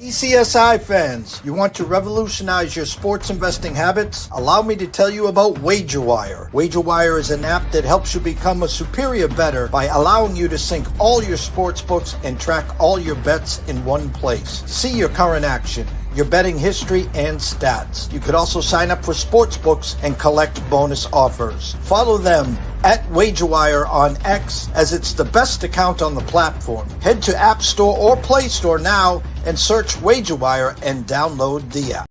ECSI fans, you want to revolutionize your sports investing habits? Allow me to tell you about WagerWire. WagerWire is an app that helps you become a superior bettor by allowing you to sync all your sports books and track all your bets in one place. See your current action, your betting history, and stats. You could also sign up for sports books and collect bonus offers. Follow them at WagerWire on X, as it's the best account on the platform. Head to App Store or Play Store now and search WagerWire and download the app.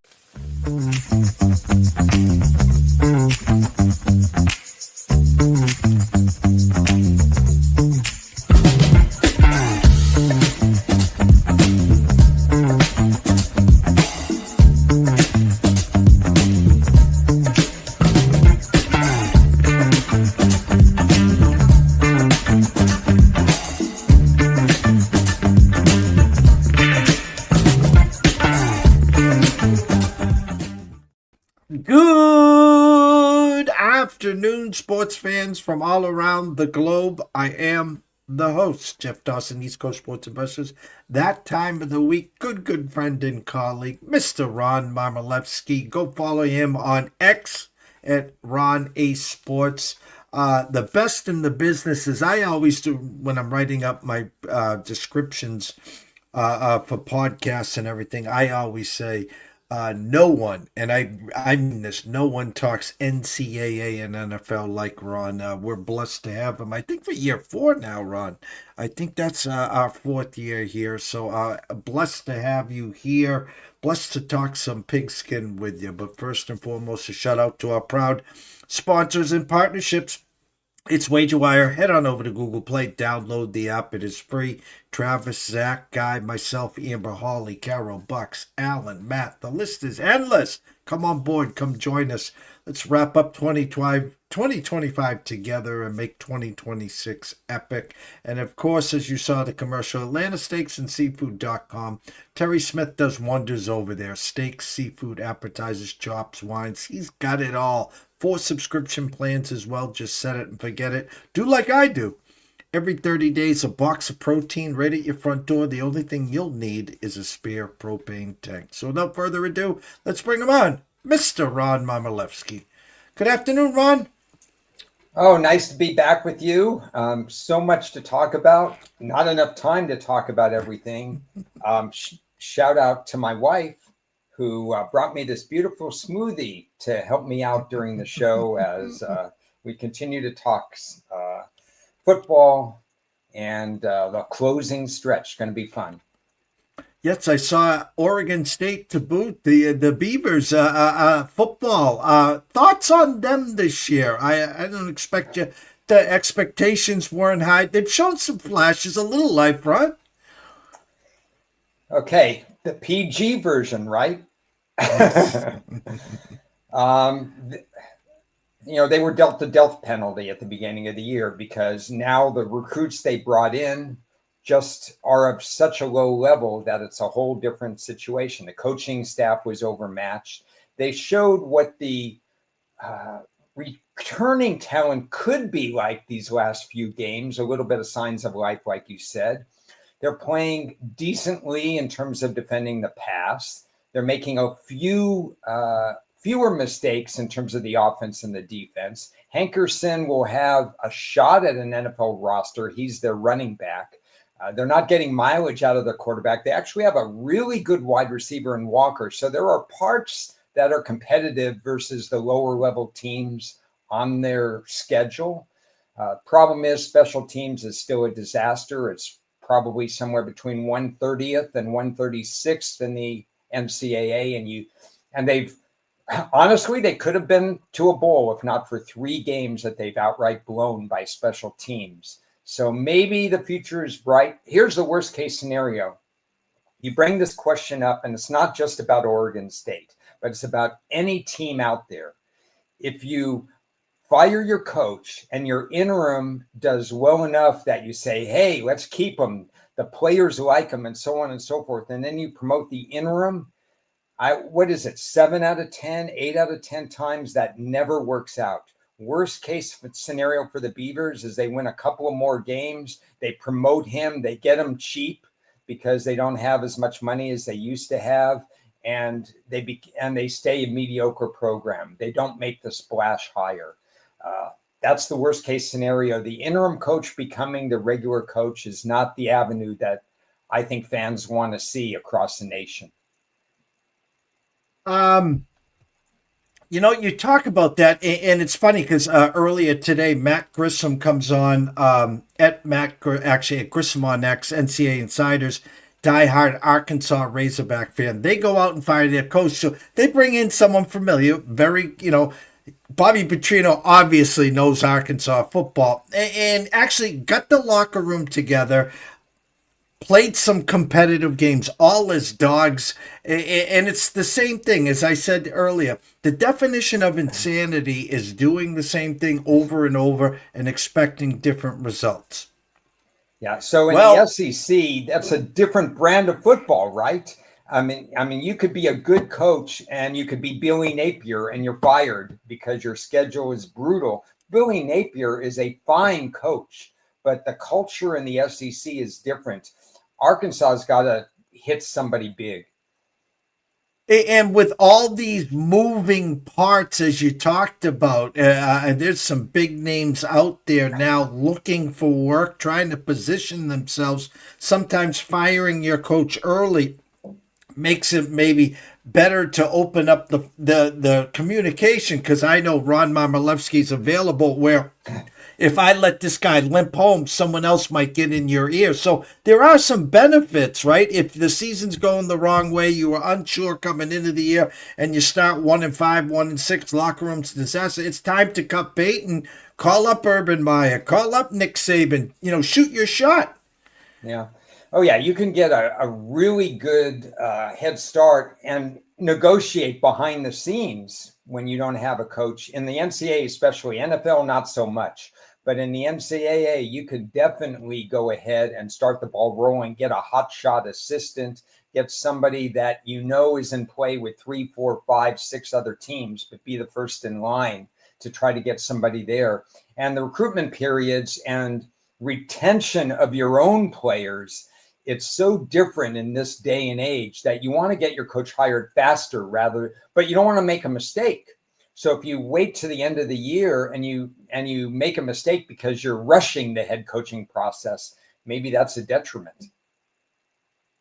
Good afternoon, sports fans from all around the globe. I am the host, Jeff Dawson, East Coast Sports Investors. That time of the week, good friend and colleague, Mr. Ron Marmolevsky. Go follow him on X at ronacesports. The best in the business, as I always do when I'm writing up my descriptions for podcasts and everything, I always say, no one, and I mean this, no one talks NCAA and NFL like Ron. We're blessed to have him. I think for year 4 now, Ron. I think that's our 4th year here. So blessed to have you here. Blessed to talk some pigskin with you. But first and foremost, a shout out to our proud sponsors and partnerships. It's WagerWire. Head on over to Google Play. Download the app. It is free. Travis, Zach, Guy, myself, Amber, Holly, Carol, Bucks, Alan, Matt. The list is endless. Come on board. Come join us. Let's wrap up 2025 together and make 2026 epic. And of course, as you saw the commercial, AtlantaSteaksAndSeafood.com. Terry Smith does wonders over there. Steaks, seafood, appetizers, chops, wines. He's got it all. 4 subscription plans as well. Just set it and forget it. Do like I do. Every 30 days, a box of protein right at your front door. The only thing you'll need is a spare propane tank. So without further ado, let's bring him on. Mr. Ron Marmolevsky. Good afternoon, Ron. Oh, nice to be back with you. So much to talk about. Not enough time to talk about everything. Shout out to my wife, who brought me this beautiful smoothie to help me out during the show as we continue to talk football and the closing stretch. Going to be fun. Yes, I saw Oregon State to boot, the Beavers football. Thoughts on them this year? I don't expect you. The expectations weren't high. They've shown some flashes, a little life, right? Okay, the PG version, right? They were dealt the death penalty at the beginning of the year because now the recruits they brought in just are of such a low level that it's a whole different situation. The coaching staff was overmatched. They showed what the returning talent could be like these last few games, a little bit of signs of life, like you said. They're playing decently in terms of defending the pass. They're making a fewer mistakes in terms of the offense and the defense. Hankerson will have a shot at an NFL roster. He's their running back. They're not getting mileage out of their quarterback. They actually have a really good wide receiver in Walker. So there are parts that are competitive versus the lower level teams on their schedule. Problem is special teams is still a disaster. It's probably somewhere between 130th and 136th in the NCAA. And they've honestly, they could have been to a bowl if not for 3 games that they've outright blown by special teams. So maybe the future is bright. Here's the worst case scenario. You bring this question up, and it's not just about Oregon State, but it's about any team out there. If you fire your coach and your interim does well enough that you say, hey, let's keep him, the players like him, and so on and so forth, and then you promote the interim, what is it, 7 out of 10, 8 out of 10 times that never works out. Worst case scenario for the Beavers is they win a couple of more games, they promote him, they get him cheap because they don't have as much money as they used to have, and they stay a mediocre program. They don't make the splash hire. That's the worst case scenario. The interim coach becoming the regular coach is not the avenue that I think fans want to see across the nation. You talk about that, and it's funny because earlier today, Matt Grissom comes on at Grissom on X, NCAA Insiders, diehard Arkansas Razorback fan. They go out and fire their coach, so they bring in someone familiar, very, Bobby Petrino obviously knows Arkansas football and actually got the locker room together, played some competitive games, all as dogs. And it's the same thing, as I said earlier. The definition of insanity is doing the same thing over and over and expecting different results. Yeah. So in the SEC, that's a different brand of football, right? I mean, you could be a good coach and you could be Billy Napier and you're fired because your schedule is brutal. Billy Napier is a fine coach, but the culture in the SEC is different. Arkansas's got to hit somebody big. And with all these moving parts, as you talked about, there's some big names out there now looking for work, trying to position themselves, sometimes firing your coach early makes it maybe better to open up the communication, because I know Ron Marmolewski's available where if I let this guy limp home, someone else might get in your ear. So there are some benefits, right? If the season's going the wrong way, you were unsure coming into the year, and you start 1-5, 1-6, locker room's disaster, it's time to cut bait and call up Urban Meyer, call up Nick Saban, shoot your shot. Yeah. Oh, yeah. You can get a really good head start and negotiate behind the scenes when you don't have a coach. In the NCAA, especially, NFL, not so much. But in the NCAA, you could definitely go ahead and start the ball rolling, get a hotshot assistant, get somebody that is in play with 3, 4, 5, 6 other teams, but be the first in line to try to get somebody there. And the recruitment periods and retention of your own players, it's so different in this day and age that you want to get your coach hired faster but you don't want to make a mistake. So if you wait to the end of the year and you make a mistake because you're rushing the head coaching process, maybe that's a detriment.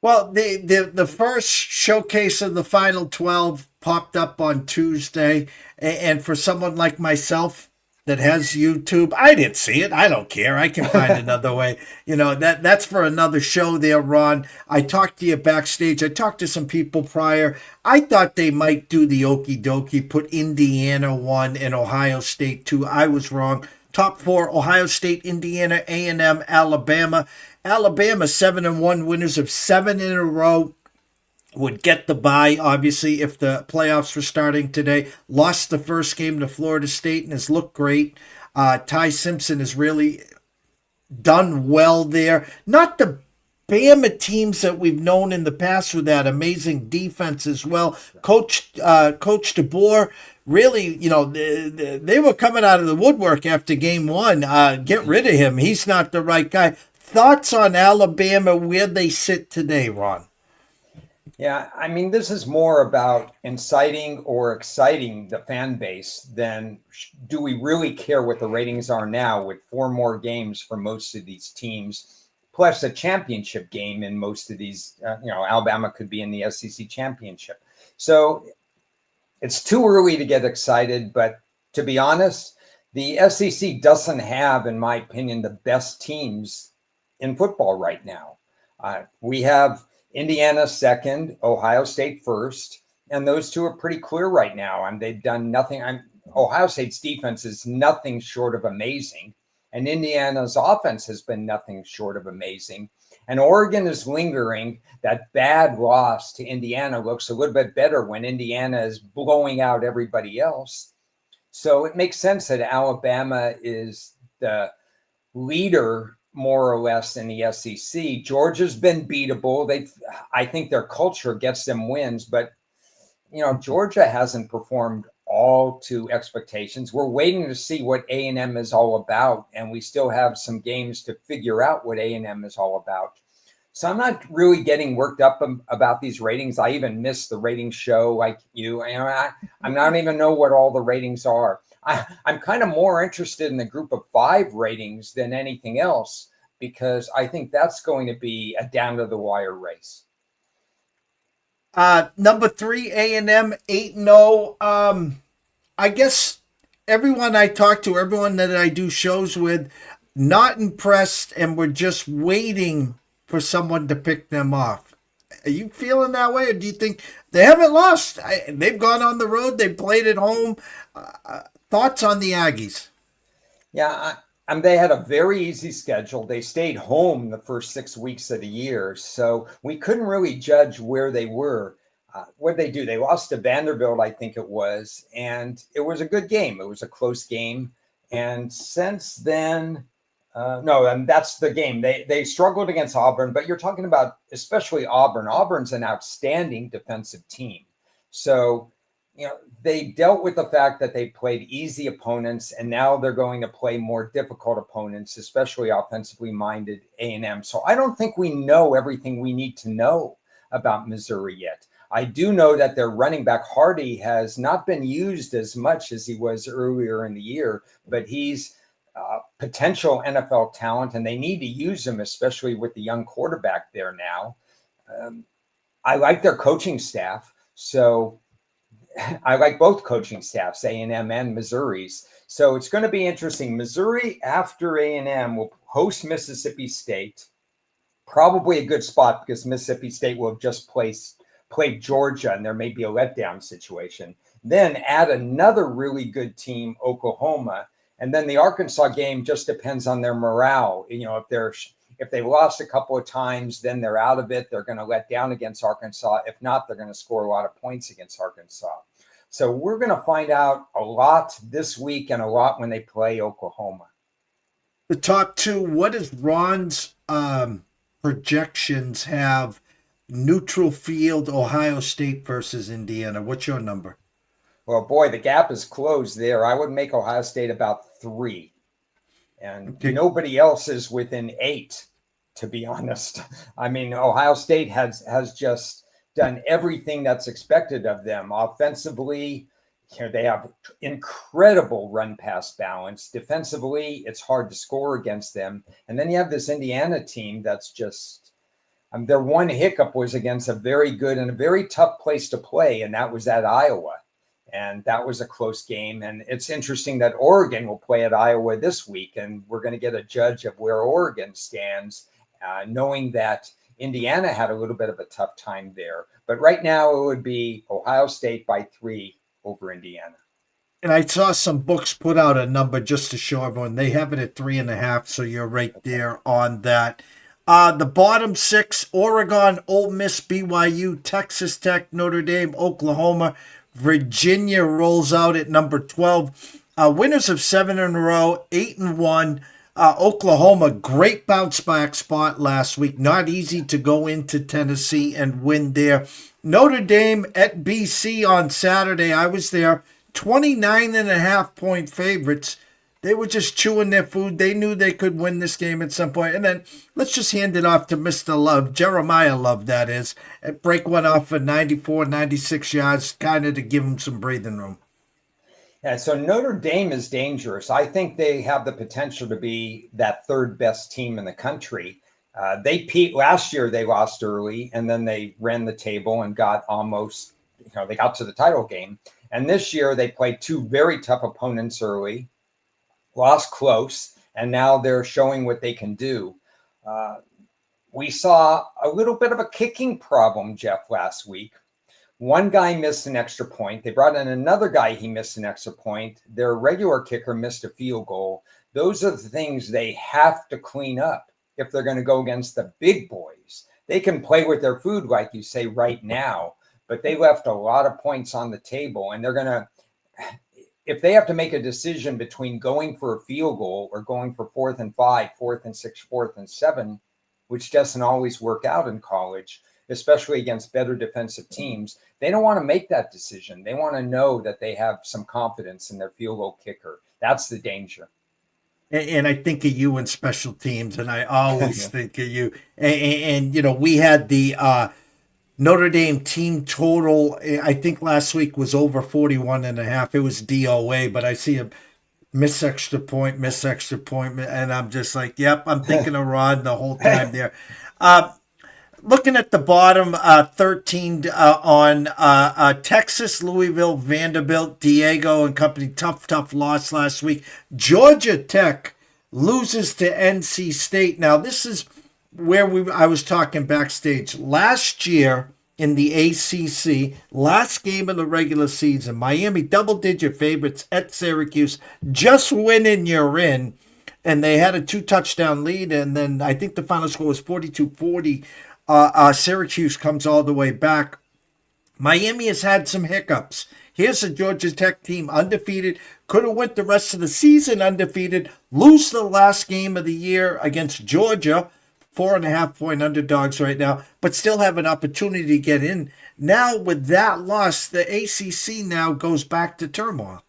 Well, the first showcase of the Final 12 popped up on Tuesday, and for someone like myself that has YouTube, I didn't see it. I don't care. I can find another way. That's for another show there, Ron. I talked to you backstage. I talked to some people prior. I thought they might do the okie dokie, put Indiana 1 and Ohio State 2. I was wrong. Top 4, Ohio State, Indiana, A&M, Alabama. Alabama 7-1, winners of 7 in a row. Would get the bye, obviously, if the playoffs were starting today. Lost the first game to Florida State and has looked great. Ty Simpson has really done well there. Not the Bama teams that we've known in the past with that amazing defense as well. Coach DeBoer, really, they were coming out of the woodwork after game 1. Get rid of him. He's not the right guy. Thoughts on Alabama, where they sit today, Ron? Yeah, I mean, this is more about inciting or exciting the fan base than do we really care what the ratings are now with 4 more games for most of these teams, plus a championship game in most of these. Alabama could be in the SEC championship. So it's too early to get excited. But to be honest, the SEC doesn't have, in my opinion, the best teams in football right now. We have Indiana second, Ohio State first, and those two are pretty clear right now. And they've done nothing. Ohio State's defense is nothing short of amazing, and Indiana's offense has been nothing short of amazing. And Oregon is lingering. That bad loss to Indiana looks a little bit better when Indiana is blowing out everybody else. So it makes sense that Alabama is the leader more or less in the SEC. Georgia's been beatable. I think their culture gets them wins, but Georgia hasn't performed all to expectations. We're waiting to see what A&M is all about, and we still have some games to figure out what A&M is all about. So I'm not really getting worked up about these ratings. I even miss the ratings show like you. I'm not even know what all the ratings are. I'm kind of more interested in the group of 5 ratings than anything else because I think that's going to be a down to the wire race. Number 3, A&M 8-0. I guess everyone I talk to, everyone that I do shows with, not impressed, and we're just waiting for someone to pick them off. Are you feeling that way, or do you think they haven't lost? They've gone on the road, they played at home. Thoughts on the Aggies? Yeah, they had a very easy schedule. They stayed home the first 6 weeks of the year, so we couldn't really judge where they were. What did they do? They lost to Vanderbilt, I think it was, and it was a good game. It was a close game, and since then, no, and that's the game. They struggled against Auburn, but you're talking about especially Auburn. Auburn's an outstanding defensive team, so they dealt with the fact that they played easy opponents, and now they're going to play more difficult opponents, especially offensively minded A&M. So I don't think we know everything we need to know about Missouri yet. I do know that their running back Hardy has not been used as much as he was earlier in the year, but he's potential NFL talent, and they need to use him, especially with the young quarterback there now. I like their coaching staff, so I like both coaching staffs, A&M and Missouri's. So it's going to be interesting. Missouri after A&M will host Mississippi State. Probably a good spot because Mississippi State will have just played Georgia, and there may be a letdown situation. Then add another really good team, Oklahoma. And then the Arkansas game just depends on their morale. If they lost a couple of times, then they're out of it. They're going to let down against Arkansas. If not, they're going to score a lot of points against Arkansas. So we're going to find out a lot this week and a lot when they play Oklahoma. The top 2, what does Ron's projections have? Neutral field, Ohio State versus Indiana. What's your number? Well, boy, the gap is closed there. I would make Ohio State about 3. And Okay. nobody else is within 8, to be honest. I mean, Ohio State has just done everything that's expected of them offensively. They have incredible run pass balance. Defensively, it's hard to score against them. And then you have this Indiana team that's just their one hiccup was against a very good and a very tough place to play, and that was at Iowa. And that was a close game. And it's interesting that Oregon will play at Iowa this week, and we're going to get a judge of where Oregon stands, knowing that Indiana had a little bit of a tough time there. But right now it would be Ohio State by 3 over Indiana. And I saw some books put out a number just to show everyone. They have it at 3.5, so you're right there on that. The bottom 6, Oregon, Ole Miss, BYU, Texas Tech, Notre Dame, Oklahoma. Virginia rolls out at number 12. Winners of 7 in a row, 8-1. Oklahoma, great bounce back spot last week. Not easy to go into Tennessee and win there. Notre Dame at BC on Saturday. I was there. 29.5-point favorites. They were just chewing their food. They knew they could win this game at some point. And then let's just hand it off to Mr. Love, Jeremiah Love, that is, and break one off for 94, 96 yards, kind of to give him some breathing room. Yeah, so Notre Dame is dangerous. I think they have the potential to be that 3rd best team in the country. Last year they lost early, and then they ran the table and got almost, they got to the title game. And this year they played 2 very tough opponents early, lost close, and now they're showing what they can do. We saw a little bit of a kicking problem, Jeff, last week. One guy missed an extra point. They brought in another guy. He missed an extra point. Their regular kicker missed a field goal. Those are the things they have to clean up if they're going to go against the big boys. They can play with their food, like you say, right now, but they left a lot of points on the table, and they're going to, if they have to make a decision between going for a field goal or going for 4th and 5, 4th and 6, 4th and 7, which doesn't always work out in college, especially against better defensive teams, they don't want to make that decision. They want to know that they have some confidence in their field goal kicker. That's the danger. And I think of you in special teams, and I always think of you. And we had the Notre Dame team total, I think last week was over 41 and a half. It was DOA, but I see a miss extra point, and I'm just like, yep, I'm thinking of Ron the whole time there. Looking at the bottom, 13 on Texas, Louisville, Vanderbilt, Diego and company. Tough loss last week. Georgia Tech loses to NC State. Now, this is where I was talking backstage. Last year in the ACC, last game of the regular season, Miami double-digit favorites at Syracuse. Just winning, you're in. And they had a 2-touchdown lead, and then I think the final score was 42-40. Syracuse comes all the way back. Miami has had some hiccups. Here's a Georgia Tech team undefeated. Could have went the rest of the season undefeated. Lose the last game of the year against Georgia. 4.5-point underdogs right now, but still have an opportunity to get in. Now with that loss, the ACC now goes back to turmoil.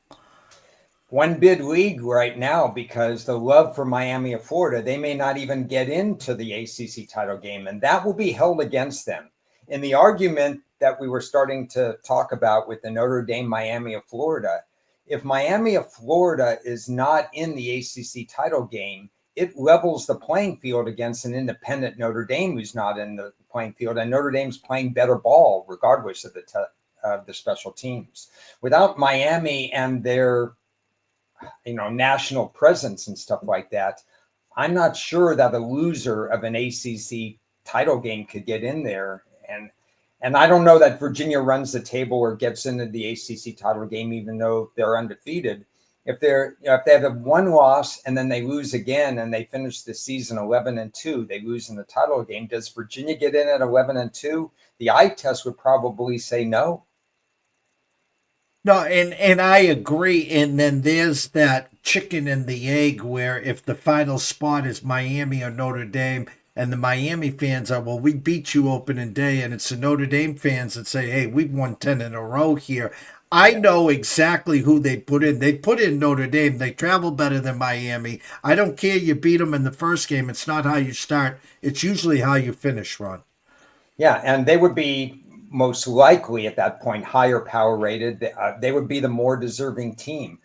One bid league right now because the love for Miami of Florida, they may not even get into the ACC title game, and that will be held against them. In the argument that we were starting to talk about with the Notre Dame Miami of Florida, if Miami of Florida is not in the ACC title game, it levels the playing field against an independent Notre Dame who's not in the playing field, and Notre Dame's playing better ball regardless of the special teams. Without Miami and their national presence and stuff like that, I'm not sure that a loser of an ACC title game could get in there. And I don't know that Virginia runs the table or gets into the ACC title game, even though they're undefeated. If they have one loss and then they lose again and they finish the season 11-2, they lose in the title game. Does Virginia get in at 11-2? The eye test would probably say no. No, and I agree. And then there's that chicken and the egg where if the final spot is Miami or Notre Dame, and the Miami fans are, well, we beat you opening day, and it's the Notre Dame fans that say, hey, we've won 10 in a row here. I know exactly who they put in. They put in Notre Dame. They travel better than Miami. I don't care you beat them in the first game. It's not how you start. It's usually how you finish, Ron. Yeah, and they would be most likely at that point higher power rated. They would be the more deserving team.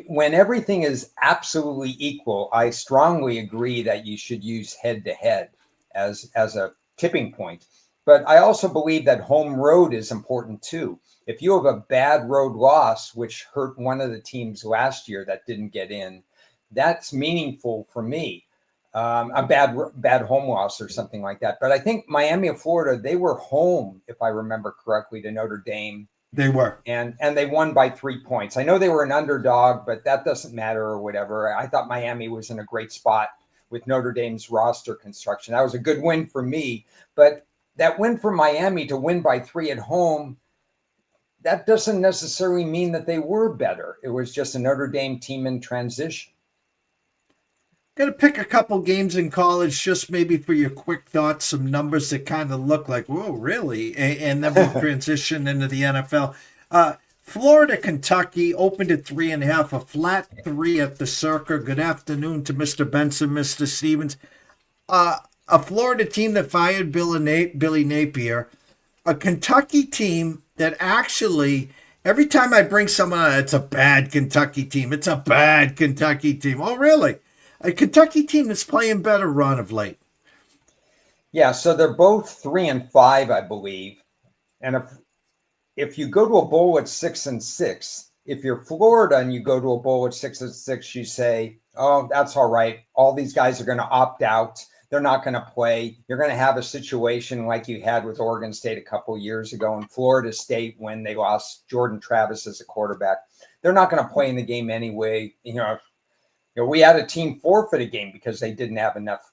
When everything is absolutely equal, I strongly agree that you should use head to head as a tipping point. But I also believe that home road is important too. If you have a bad road loss, which hurt one of the teams last year that didn't get in, that's meaningful for me. A bad home loss or something like that. But I think Miami of Florida, they were home, if I remember correctly, to Notre Dame. They were. And they won by 3 points. I know they were an underdog, but that doesn't matter or whatever. I thought Miami was in a great spot with Notre Dame's roster construction. That was a good win for me. But that win for Miami to win by 3 at home, that doesn't necessarily mean that they were better. It was just a Notre Dame team in transition. Got to pick a couple games in college, just maybe for your quick thoughts, some numbers that kind of look like, whoa, really? And then we'll transition into the NFL. Florida, Kentucky opened at 3.5, a flat 3 at the Circa. Good afternoon to Mr. Benson, Mr. Stevens. A Florida team that fired Billy Napier. A Kentucky team that actually, every time I bring someone on, it's a bad Kentucky team. It's a bad Kentucky team. Oh, really? A Kentucky team that's playing better run of late. Yeah, so they're both 3-5, I believe. And if you go to a bowl at 6-6, if you're Florida and you go to a bowl at 6-6, you say, oh, that's all right. All these guys are going to opt out. They're not going to play. You're going to have a situation like you had with Oregon State a couple of years ago and Florida State when they lost Jordan Travis as a quarterback. They're not going to play in the game anyway. We had a team forfeit a game because they didn't have enough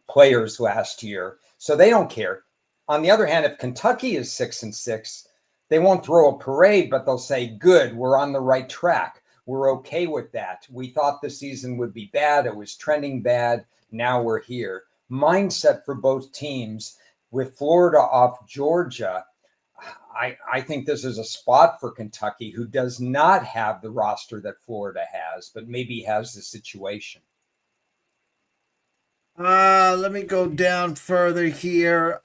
players last year. So they don't care. On the other hand, if Kentucky is 6-6, they won't throw a parade, but they'll say, good, we're on the right track. We're okay with that. We thought the season would be bad. It was trending bad. Now we're here. Mindset for both teams with Florida off Georgia. I think this is a spot for Kentucky, who does not have the roster that Florida has, but maybe has the situation. Let me go down further here.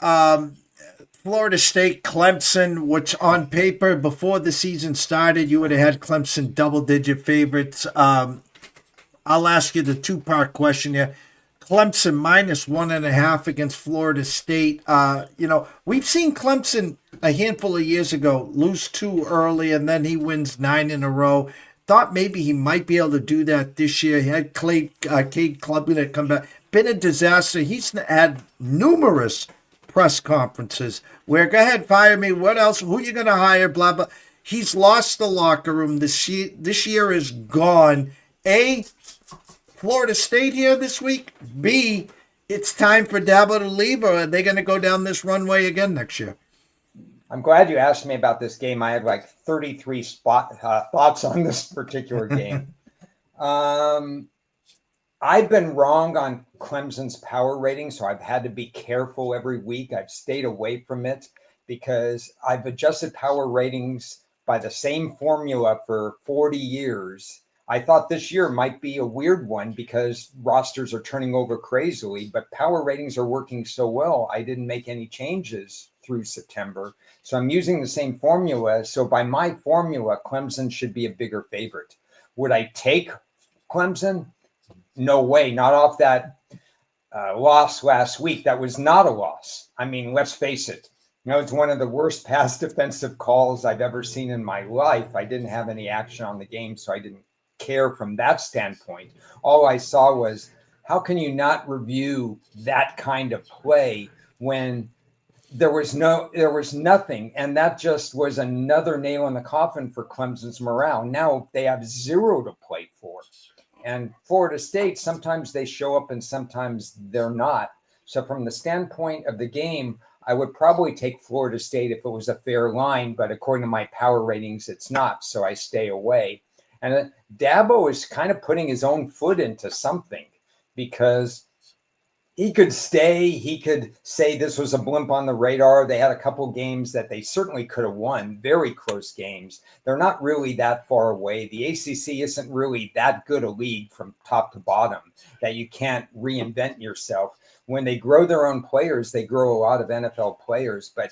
Florida State, Clemson, which on paper before the season started, you would have had Clemson double-digit favorites. I'll ask you the two-part question here. Clemson -1.5 against Florida State. We've seen Clemson a handful of years ago lose two early, and then he wins 9 in a row. Thought maybe he might be able to do that this year. He had Cade Klubnik come back. Been a disaster. He's had numerous press conferences where, go ahead, fire me. What else? Who you going to hire? Blah, blah. He's lost the locker room. This year is gone. Florida State here this week. B, it's time for Dabo to leave, or are they going to go down this runway again next year? I'm glad you asked me about this game. I had like 33 thoughts on this particular game. I've been wrong on Clemson's power rating, so I've had to be careful every week. I've stayed away from it because I've adjusted power ratings by the same formula for 40 years. I thought this year might be a weird one because rosters are turning over crazily, but power ratings are working so well, I didn't make any changes through September. So I'm using the same formula. So by my formula, Clemson should be a bigger favorite. Would I take Clemson? No way, not off that loss last week. That was not a loss. I mean, let's face it. It's one of the worst pass defensive calls I've ever seen in my life. I didn't have any action on the game, so I didn't care from that standpoint. All I saw was, how can you not review that kind of play when there was nothing? And that just was another nail in the coffin for Clemson's morale. Now they have 0 to play for. And Florida State, sometimes they show up and sometimes they're not. So from the standpoint of the game, I would probably take Florida State if it was a fair line, but according to my power ratings, it's not. So I stay away. And Dabo is kind of putting his own foot into something because he could stay. He could say this was a blimp on the radar. They had a couple games that they certainly could have won, very close games. They're not really that far away. The ACC isn't really that good a league from top to bottom that you can't reinvent yourself. When they grow their own players, they grow a lot of NFL players. But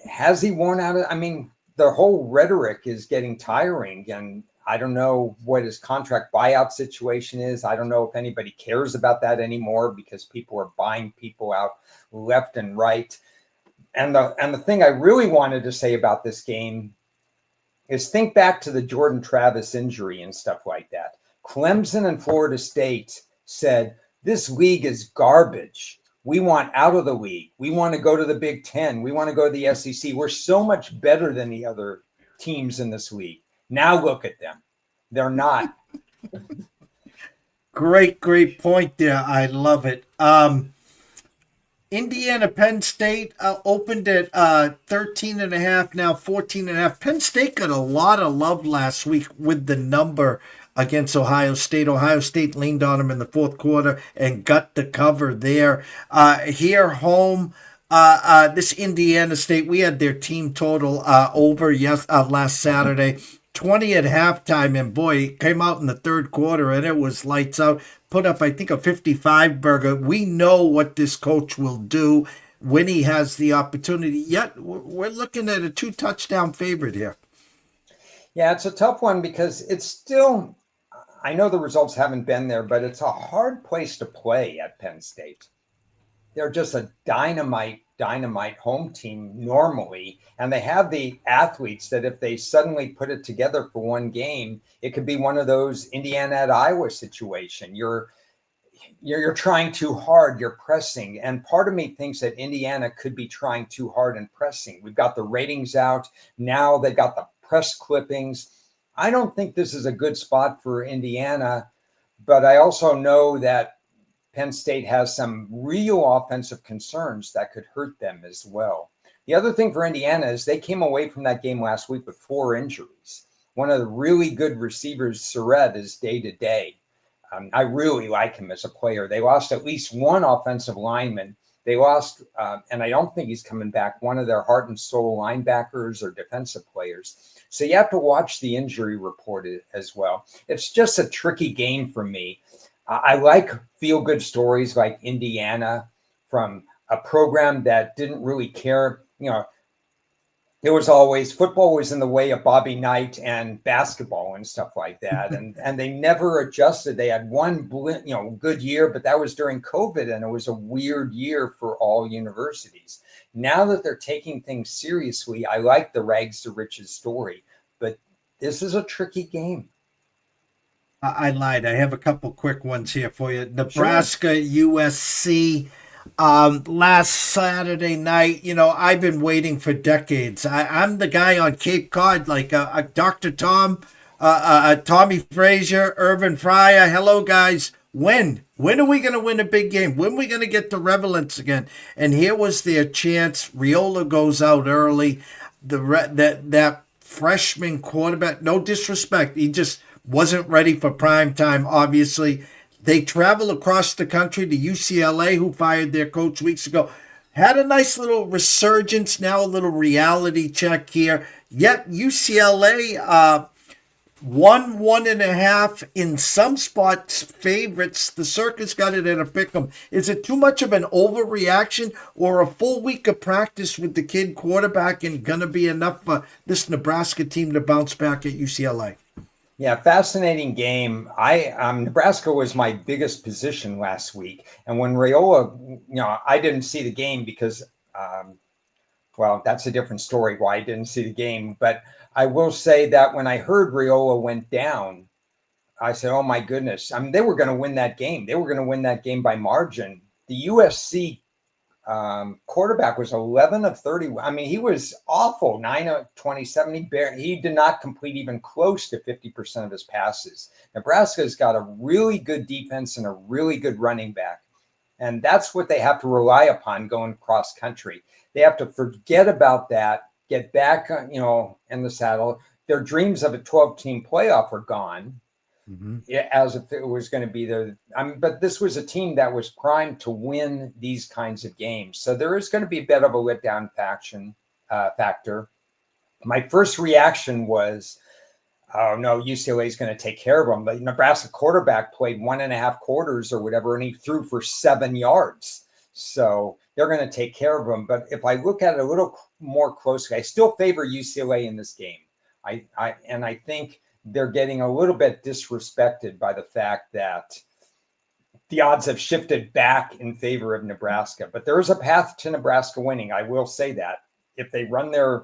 has he worn out? I mean, the whole rhetoric is getting tiring, and I don't know what his contract buyout situation is. I don't know if anybody cares about that anymore because people are buying people out left and right. And the thing I really wanted to say about this game is think back to the Jordan Travis injury and stuff like that. Clemson and Florida State said, this league is garbage. We want out of the league. We want to go to the Big Ten. We want to go to the SEC. We're so much better than the other teams in this league. Now look at them. They're not. Great point there. I love it. Indiana, Penn State opened at 13.5, now 14.5. Penn State got a lot of love last week with the number against Ohio State. Ohio State leaned on them in the fourth quarter and got the cover there. Here home, this Indiana State, we had their team total over last Saturday. 20 at halftime, and boy, it came out in the third quarter, and it was lights out. Put up, I think, a 55 burger. We know what this coach will do when he has the opportunity. Yet, we're looking at a 2-touchdown favorite here. Yeah, it's a tough one because it's still, I know the results haven't been there, but it's a hard place to play at Penn State. They're just a dynamite home team normally. And they have the athletes that if they suddenly put it together for one game, it could be one of those Indiana at Iowa situation. You're trying too hard, you're pressing. And part of me thinks that Indiana could be trying too hard and pressing. We've got the ratings out. Now they got the press clippings. I don't think this is a good spot for Indiana, but I also know that Penn State has some real offensive concerns that could hurt them as well. The other thing for Indiana is they came away from that game last week with 4 injuries. One of the really good receivers, Surratt, is day-to-day. I really like him as a player. They lost at least one offensive lineman, They lost, and I don't think he's coming back, one of their heart and soul linebackers or defensive players. So you have to watch the injury report as well. It's just a tricky game for me. I like feel-good stories like Indiana from a program that didn't really care. There was always football was in the way of Bobby Knight and basketball and stuff like that, and they never adjusted. They had one good year, but that was during COVID, and it was a weird year for all universities. Now that they're taking things seriously, I like the rags to riches story, but this is a tricky game. I lied. I have a couple quick ones here for you. Sure. Nebraska, USC. Last Saturday night, I've been waiting for decades. I'm the guy on Cape Cod, like Dr. Tom, Tommy Frazier, Irvin Fryer. Hello, guys. When are we going to win a big game? When are we going to get the relevance again? And here was their chance. Riola goes out early. That freshman quarterback, no disrespect, he just wasn't ready for prime time, obviously. They travel across the country to UCLA, who fired their coach weeks ago. Had a nice little resurgence, now a little reality check here. Yet UCLA won 1.5, in some spots favorites. The circus got it at a pick'em. Is it too much of an overreaction, or a full week of practice with the kid quarterback and going to be enough for this Nebraska team to bounce back at UCLA? Yeah, fascinating game. Nebraska was my biggest position last week, and when Raiola, I didn't see the game because, well, that's a different story why I didn't see the game. But I will say that when I heard Raiola went down, I said, "Oh my goodness!" I mean, they were going to win that game. They were going to win that game by margin. The USC quarterback was 11 of 30. I mean, he was awful. 9 of 27. He did not complete even close to 50% of his passes. Nebraska's got a really good defense and a really good running back. And that's what they have to rely upon going cross country. They have to forget about that, get back, in the saddle. Their dreams of a 12-team playoff are gone. Mm-hmm. As if it was going to be but this was a team that was primed to win these kinds of games. So there is going to be a bit of a letdown factor. My first reaction was, oh no, UCLA is going to take care of them. The Nebraska quarterback played 1.5 quarters or whatever, and he threw for 7 yards. So they're going to take care of them. But if I look at it a little more closely, I still favor UCLA in this game. I think they're getting a little bit disrespected by the fact that the odds have shifted back in favor of Nebraska. But there is a path to Nebraska winning. I will say that if they run their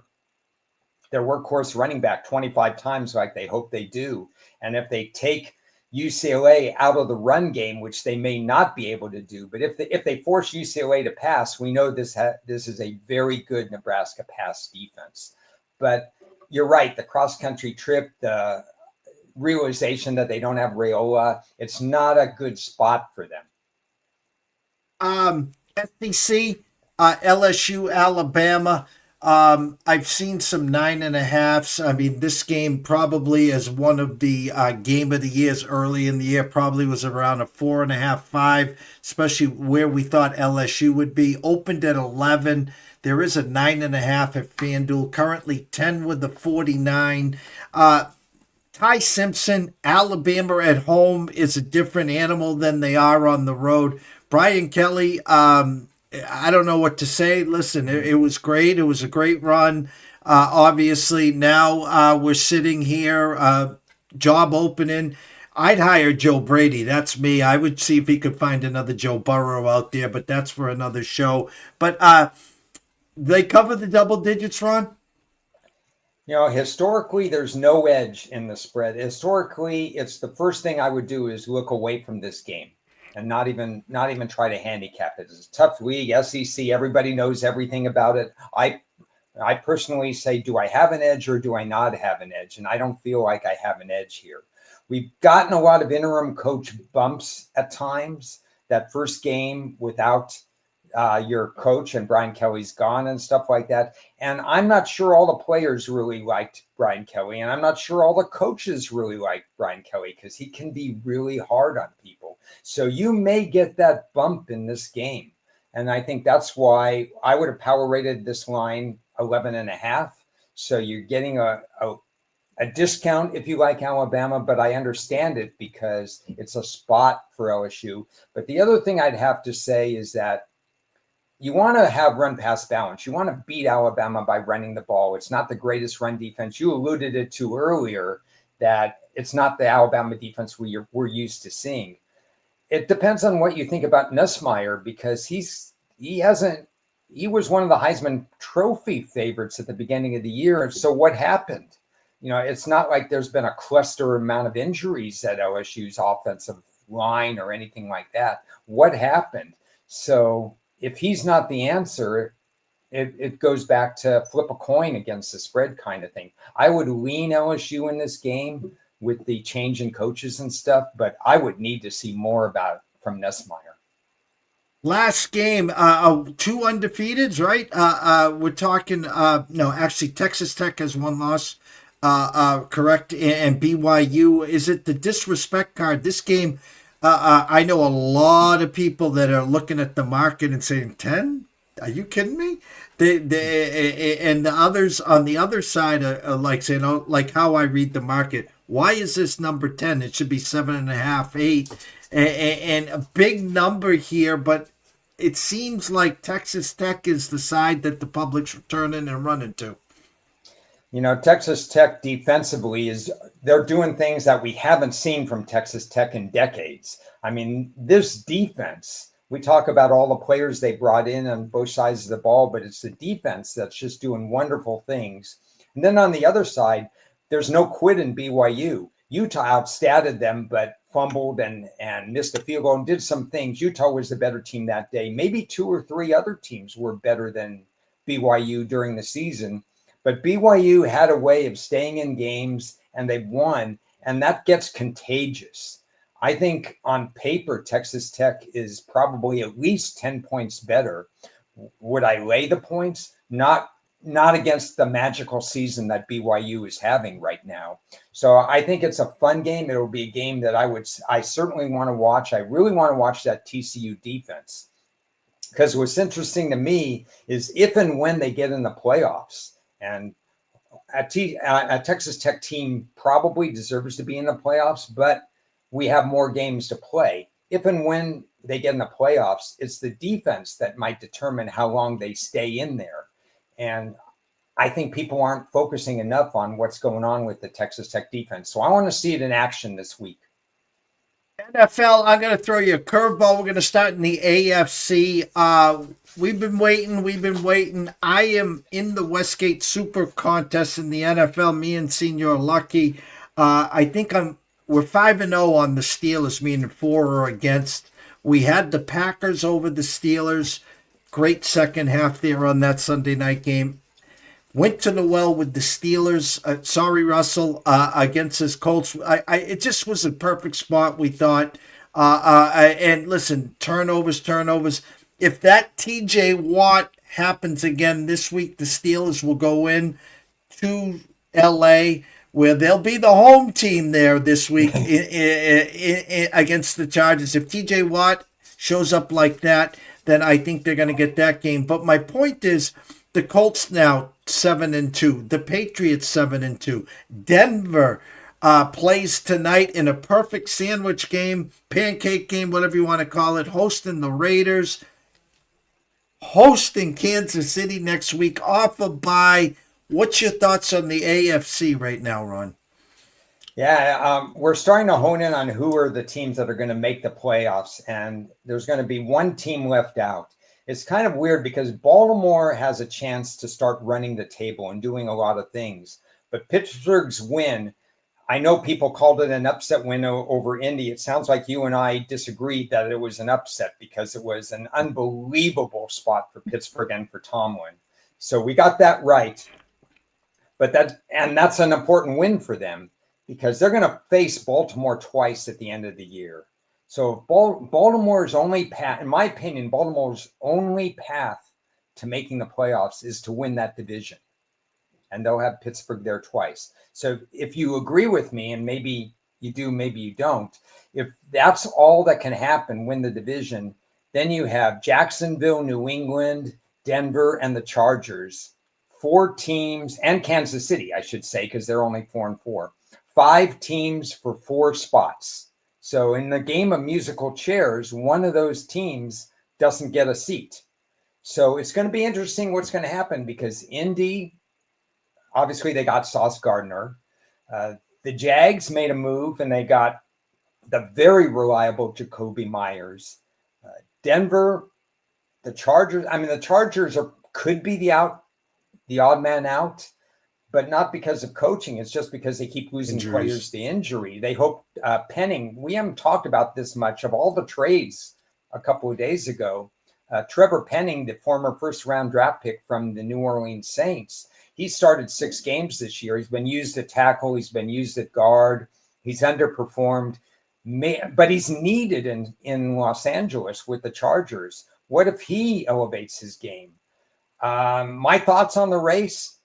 workhorse running back 25 times like they hope they do, and if they take UCLA out of the run game, which they may not be able to do, but if they force UCLA to pass, we know this is a very good Nebraska pass defense. But you're right, the cross-country trip, the realization that they don't have Raiola, it's not a good spot for them. SEC, LSU, Alabama. I've seen some 9.5s. I mean, this game probably as one of the game of the years early in the year probably was around a 4.5, 5, especially where we thought LSU would be. Opened at 11. There is a 9.5 at FanDuel. Currently 10 with the 49. Ty Simpson, Alabama at home is a different animal than they are on the road. Brian Kelly, I don't know what to say. Listen, it was great. It was a great run. Obviously, now we're sitting here, job opening. I'd hire Joe Brady. That's me. I would see if he could find another Joe Burrow out there, but that's for another show. But they cover the double digits, Ron? Historically, there's no edge in the spread. Historically, it's the first thing I would do is look away from this game and not even try to handicap it. It's a tough league, SEC. Everybody knows everything about it. I personally say, do I have an edge or do I not have an edge? And I don't feel like I have an edge here. We've gotten a lot of interim coach bumps at times. That first game without your coach and Brian Kelly's gone and stuff like that. And I'm not sure all the players really liked Brian Kelly. And I'm not sure all the coaches really liked Brian Kelly because he can be really hard on people. So you may get that bump in this game. And I think that's why I would have power rated this line 11.5. So you're getting a discount if you like Alabama, but I understand it because it's a spot for LSU. But the other thing I'd have to say is that you want to have run pass balance. You want to beat Alabama by running the ball. It's not the greatest run defense. You alluded it to earlier that it's not the Alabama defense we're used to seeing. It depends on what you think about Nussmeier because he was one of the Heisman Trophy favorites at the beginning of the year. So what happened? It's not like there's been a cluster amount of injuries at LSU's offensive line or anything like that. What happened? So if he's not the answer, it goes back to flip a coin against the spread kind of thing. I would lean LSU in this game with the change in coaches and stuff, but I would need to see more from Nussmeier. Last game, 2 undefeateds, right? We're talking, no, actually, Texas Tech has 1 loss, correct? And BYU, is it the disrespect card? This game, I know a lot of people that are looking at the market and saying, 10? Are you kidding me? And the others on the other side are like saying, oh, like how I read the market. Why is this number 10? It should be 7.5, 8. And a big number here, but it seems like Texas Tech is the side that the public's turning and running to. Texas Tech defensively they're doing things that we haven't seen from Texas Tech in decades. I mean, this defense, we talk about all the players they brought in on both sides of the ball, but it's the defense that's just doing wonderful things. And then on the other side, there's no quit in BYU. Utah outstatted them, but fumbled and missed a field goal and did some things. Utah was the better team that day. Maybe 2 or 3 other teams were better than BYU during the season. But BYU had a way of staying in games and they won, and that gets contagious. I think on paper, Texas Tech is probably at least 10 points better. Would I lay the points? Not against the magical season that BYU is having right now. So I think it's a fun game. It'll be a game that I certainly want to watch. I really want to watch that TCU defense because what's interesting to me is if and when they get in the playoffs, and a Texas Tech team probably deserves to be in the playoffs, but we have more games to play. If and when they get in the playoffs, it's the defense that might determine how long they stay in there. And I think people aren't focusing enough on what's going on with the Texas Tech defense. So I want to see it in action this week. NFL, I'm going to throw you a curveball. We're going to start in the AFC. We've been waiting. I am in the Westgate Super Contest in the NFL. Me and Senior Lucky. I think we're 5-0 on the Steelers, meaning 4 are against. We had the Packers over the Steelers. Great second half there on that Sunday night game. Went to the well with the Steelers. Sorry, Russell, against his Colts. It just was a perfect spot, we thought. And listen, turnovers. If that TJ Watt happens again this week, the Steelers will go in to LA, where they'll be the home team there this week against the Chargers. If TJ Watt shows up like that, then I think they're going to get that game. But my point is, the Colts now 7-2, the Patriots 7-2. Denver plays tonight in a perfect sandwich game, pancake game, whatever you want to call it, hosting the Raiders, hosting Kansas City next week, off a bye. What's your thoughts on the AFC right now, Ron? Yeah, we're starting to hone in on who are the teams that are going to make the playoffs, and there's going to be one team left out. It's kind of weird because Baltimore has a chance to start running the table and doing a lot of things. But Pittsburgh's win, I know people called it an upset win over Indy. It sounds like you and I disagreed that it was an upset because it was an unbelievable spot for Pittsburgh and for Tomlin. So we got that right. But that's an important win for them because they're going to face Baltimore twice at the end of the year. So Baltimore's only path, in my opinion, Baltimore's only path to making the playoffs is to win that division. And they'll have Pittsburgh there twice. So if you agree with me, and maybe you do, maybe you don't, if that's all that can happen, win the division, Then you have Jacksonville, New England, Denver, and the Chargers. 4 teams, and Kansas City, I should say, because they're only 4-4. 5 teams for 4 spots. So in the game of musical chairs, one of those teams doesn't get a seat. So it's going to be interesting what's going to happen, because Indy, obviously they got Sauce Gardner. The Jags made a move and they got the very reliable Jacoby Myers. Denver, the Chargers. I mean, the Chargers could be the odd man out, but not because of coaching. It's just because they keep losing players to injury. They hope Penning. We haven't talked about this much. Of all the trades a couple of days ago, Trevor Penning, the former first-round draft pick from the New Orleans Saints, he started 6 games this year. He's been used at tackle. He's been used at guard. He's underperformed, but he's needed in Los Angeles with the Chargers. What if he elevates his game? My thoughts on the race,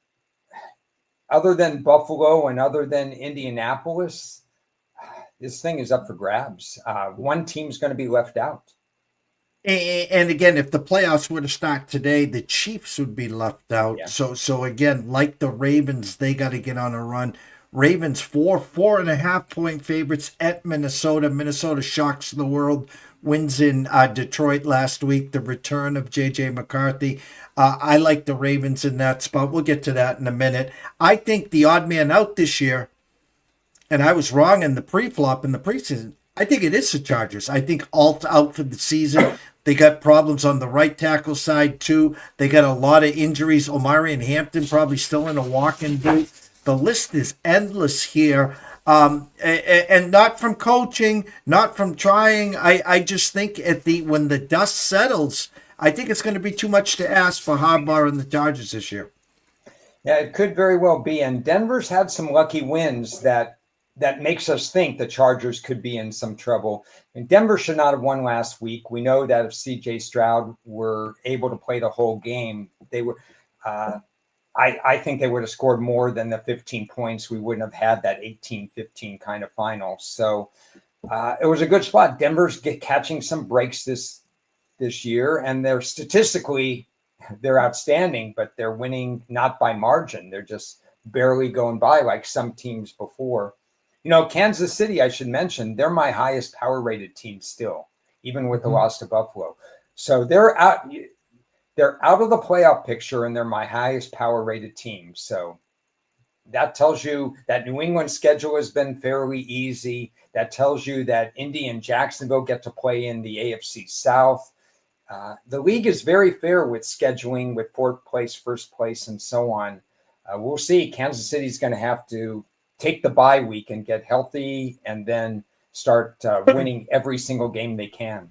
other than Buffalo and other than Indianapolis, this thing is up for grabs. One team's going to be left out. And again, if the playoffs were to start today, the Chiefs would be left out. Yeah. So again, like the Ravens, they got to get on a run. Ravens 4.5 point favorites at Minnesota. Minnesota shocks the world. Wins in Detroit last week. The return of J.J. McCarthy. I like the Ravens in that spot. We'll get to that in a minute. I think the odd man out this year, and I was wrong in the pre-flop in the preseason, I think it is the Chargers. I think Alt out for the season. They got problems on the right tackle side, too. They got a lot of injuries. Omari and Hampton probably still in a walk-in boot. The list is endless here. And not from coaching, not from trying. I just think when the dust settles, I think it's going to be too much to ask for Harbaugh and the Chargers this year. Yeah, it could very well be. And Denver's had some lucky wins that makes us think the Chargers could be in some trouble. And Denver should not have won last week. We know that if C.J. Stroud were able to play the whole game, they were. I think they would have scored more than the 15 points. We wouldn't have had that 18-15 kind of final. So it was a good spot. Denver's catching some breaks this year, and they're statistically they're outstanding, but they're winning not by margin. They're just barely going by like some teams before. You know, Kansas City, I should mention, they're my highest power rated team still, even with the loss to Buffalo. So they're out of the playoff picture, and they're my highest power rated team. So that tells you that New England's schedule has been fairly easy. That tells you that Indy and Jacksonville get to play in the AFC South. The league is very fair with scheduling, with 4th place, 1st place, and so on. We'll see. Kansas City's going to have to take the bye week and get healthy, and then start winning every single game they can.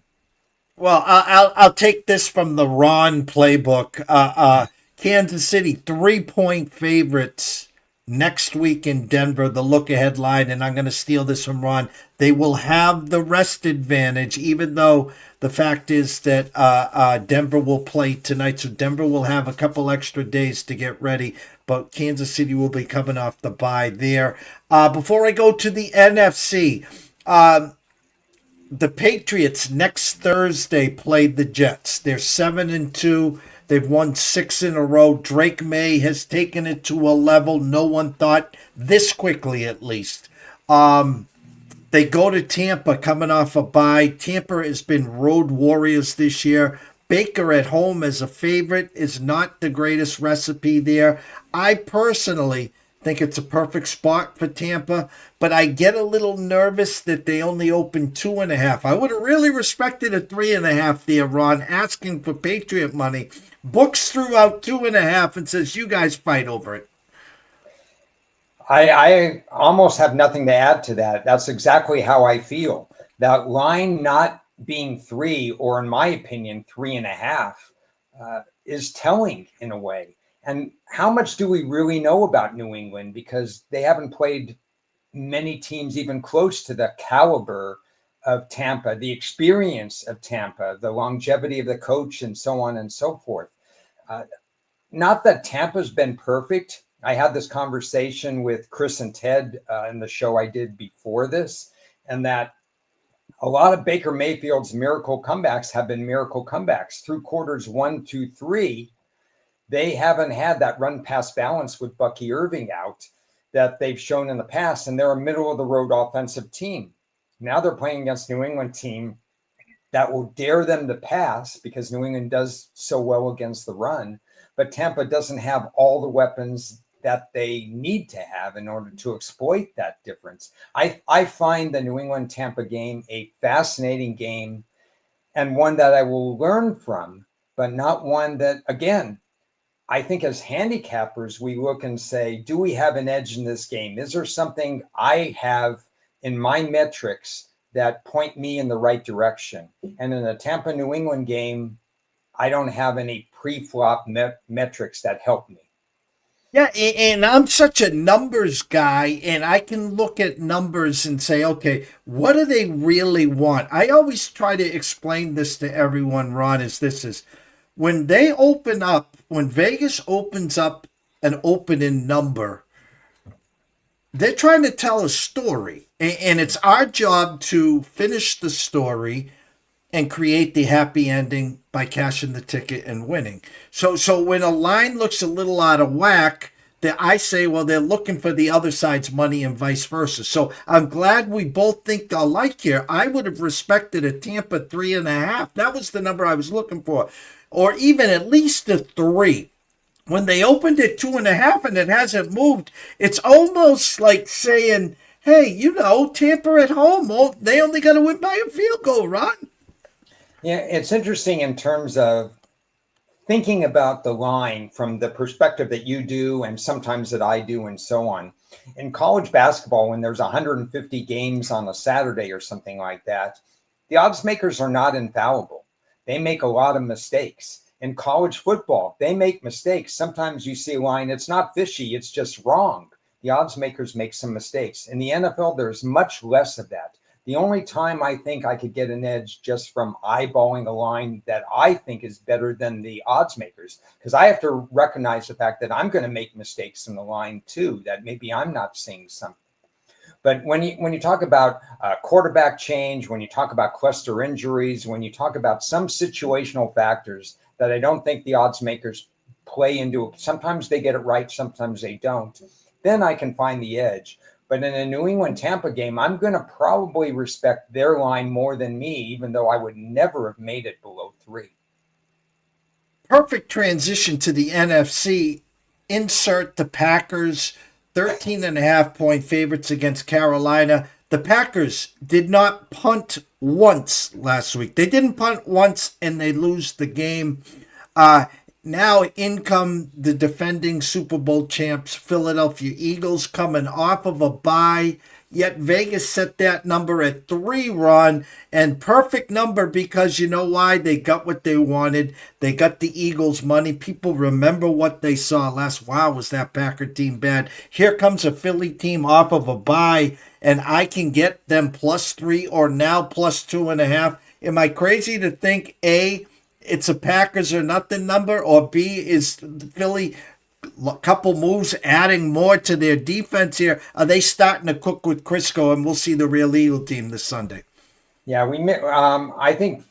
Well, I'll take this from the Ron playbook. Kansas City 3-point favorites next week in Denver, the look-ahead line, and I'm going to steal this from Ron. They will have the rest advantage, even though the fact is that Denver will play tonight, so Denver will have a couple extra days to get ready, but Kansas City will be coming off the bye there. Before I go to the NFC, the Patriots next Thursday played the Jets. They're 7-2. They've won 6 in a row. Drake May has taken it to a level no one thought this quickly, at least. They go to Tampa coming off a bye. Tampa has been road warriors this year. Baker at home as a favorite is not the greatest recipe there. I personally think it's a perfect spot for Tampa, but I get a little nervous that they only opened 2.5. I would have really respected a 3.5 there, Ron, asking for Patriot money. Books threw out 2.5 and says, you guys fight over it. I almost have nothing to add to that. That's exactly how I feel. That line not being 3, or in my opinion, 3.5, is telling in a way. And how much do we really know about New England? Because they haven't played many teams even close to the caliber of Tampa, the experience of Tampa, the longevity of the coach, and so on and so forth. Not that Tampa's been perfect. I had this conversation with Chris and Ted in the show I did before this, and that A lot of Baker Mayfield's miracle comebacks have been miracle comebacks through quarters 1, 2, 3. They haven't had that run pass balance with Bucky Irving out that they've shown in the past, and they're a middle of the road offensive team. Now they're playing against New England team that will dare them to pass because New England does so well against the run, but Tampa doesn't have all the weapons that they need to have in order to exploit that difference. I find the New England Tampa game a fascinating game and one that I will learn from, but not one that, again, I think as handicappers, we look and say, do we have an edge in this game? Is there something I have in my metrics that point me in the right direction? And in a Tampa New England game, I don't have any pre-flop metrics that help me. Yeah, and I'm such a numbers guy, and I can look at numbers and say, okay, what do they really want? I always try to explain this to everyone, Ron, is this is when they open up, when Vegas opens up an opening number, they're trying to tell a story. And it's our job to finish the story and create the happy ending by cashing the ticket and winning. So when a line looks a little out of whack, that I say, well, they're looking for the other side's money and vice versa. So I'm glad we both think alike here. I would have respected a Tampa 3.5. That was the number I was looking for, or even at least a 3. When they opened at 2.5 and it hasn't moved, it's almost like saying, hey, Tampa at home, they only got to win by a field goal, Ron. Yeah, it's interesting in terms of thinking about the line from the perspective that you do and sometimes that I do and so on. In college basketball, when there's 150 games on a Saturday or something like that, the odds makers are not infallible. They make a lot of mistakes. In college football, they make mistakes. Sometimes you see a line, it's not fishy, it's just wrong. The odds makers make some mistakes. In the NFL, there's much less of that. The only time I think I could get an edge just from eyeballing a line that I think is better than the odds makers, because I have to recognize the fact that I'm going to make mistakes in the line too, that maybe I'm not seeing something. But when you talk about quarterback change, when you talk about cluster injuries, when you talk about some situational factors that I don't think the odds makers play into, sometimes they get it right, sometimes they don't, then I can find the edge. But in a New England Tampa game, I'm going to probably respect their line more than me, even though I would never have made it below 3. Perfect transition to the NFC. Insert the Packers, 13.5 point favorites against Carolina. The Packers did not punt once last week. They didn't punt once and they lose the game. Now in come the defending Super Bowl champs, Philadelphia Eagles, coming off of a bye. Yet Vegas set that number at 3, Ron, and perfect number because you know why? They got what they wanted. They got the Eagles money. People remember what they saw last. Wow, was that Packer team bad? Here comes a Philly team off of a bye, and I can get them +3 or now +2.5. Am I crazy to think A, it's a Packers or nothing number, or B, is Philly a couple moves adding more to their defense here? Are they starting to cook with Crisco, and we'll see the real Eagle team this Sunday? Yeah, I think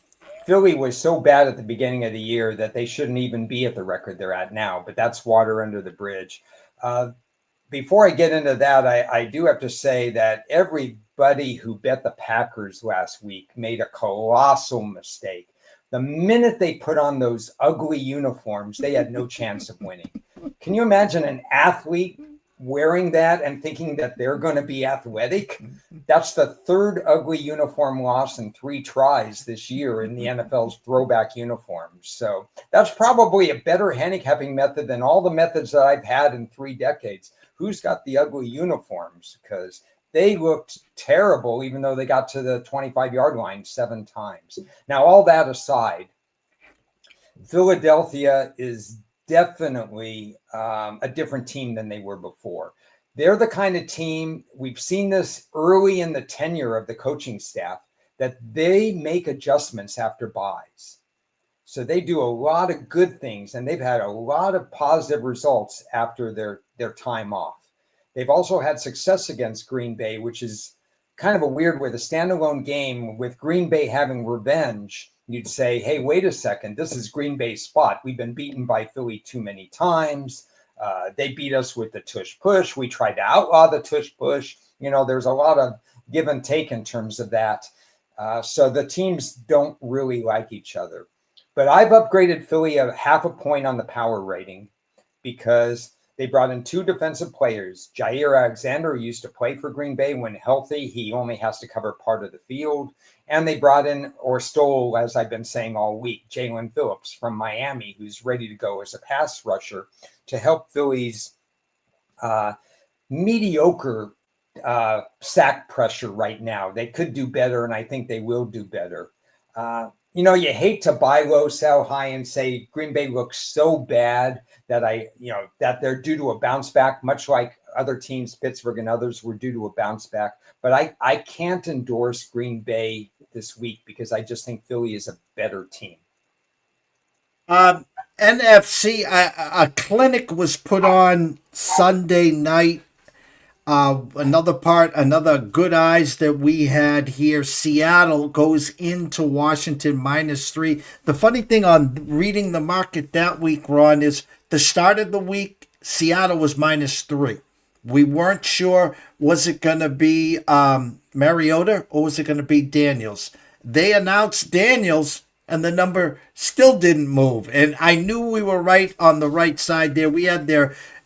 Philly was so bad at the beginning of the year that they shouldn't even be at the record they're at now, but that's water under the bridge. Before I get into that, I do have to say that everybody who bet the Packers last week made a colossal mistake. The minute they put on those ugly uniforms, they had no chance of winning. Can you imagine an athlete wearing that and thinking that they're going to be athletic? That's the third ugly uniform loss in 3 tries this year in the NFL's throwback uniforms. So that's probably a better handicapping method than all the methods that I've had in 3 decades. Who's got the ugly uniforms? Because they looked terrible, even though they got to the 25-yard line 7 times. Now, all that aside, Philadelphia is definitely a different team than they were before. They're the kind of team, we've seen this early in the tenure of the coaching staff, that they make adjustments after buys. So they do a lot of good things, and they've had a lot of positive results after their time off. They've also had success against Green Bay, which is kind of a weird with a standalone game with Green Bay having revenge. You'd say, hey, wait a second, this is Green Bay's spot. We've been beaten by Philly too many times. They beat us with the tush push. We tried to outlaw the tush push. There's a lot of give and take in terms of that. So the teams don't really like each other. But I've upgraded Philly a half a point on the power rating because they brought in two defensive players. Jair Alexander used to play for Green Bay. When healthy, he only has to cover part of the field. And they brought in, or stole, as I've been saying all week, Jalen Phillips from Miami, who's ready to go as a pass rusher to help Philly's mediocre sack pressure right now. They could do better, and I think they will do better. You hate to buy low, sell high, and say Green Bay looks so bad that that they're due to a bounce back, much like other teams, Pittsburgh and others, were due to a bounce back. But I can't endorse Green Bay this week because I just think Philly is a better team. NFC, a clinic was put on Sunday night. Another good eyes that we had here. Seattle goes into Washington -3. The funny thing on reading the market that week, Ron, is the start of the week, Seattle was -3. We weren't sure, was it going to be Mariota or was it going to be Daniels? They announced Daniels, and the number still didn't move. And I knew we were right on the right side there. We had